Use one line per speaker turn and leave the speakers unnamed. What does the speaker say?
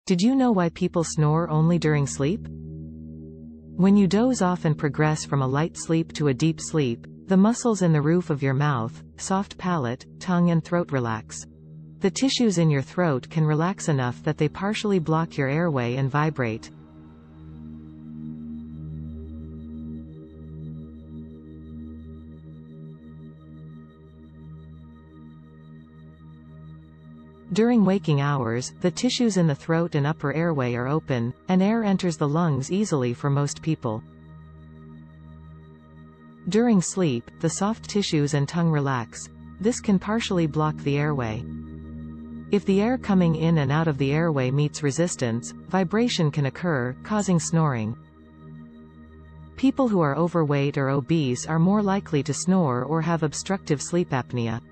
Did you know why people snore only during sleep? When you doze off and progress from a light sleep to a deep sleep, the muscles in the roof of your mouth, soft palate, tongue and throat relax. The tissues in your throat can relax enough that they partially block your airway and vibrate. During waking hours, the tissues in the throat and upper airway are open, and air enters the lungs easily for most people. During sleep, the soft tissues and tongue relax. This can partially block the airway. If the air coming in and out of the airway meets resistance, vibration can occur, causing snoring. People who are overweight or obese are more likely to snore or have obstructive sleep apnea.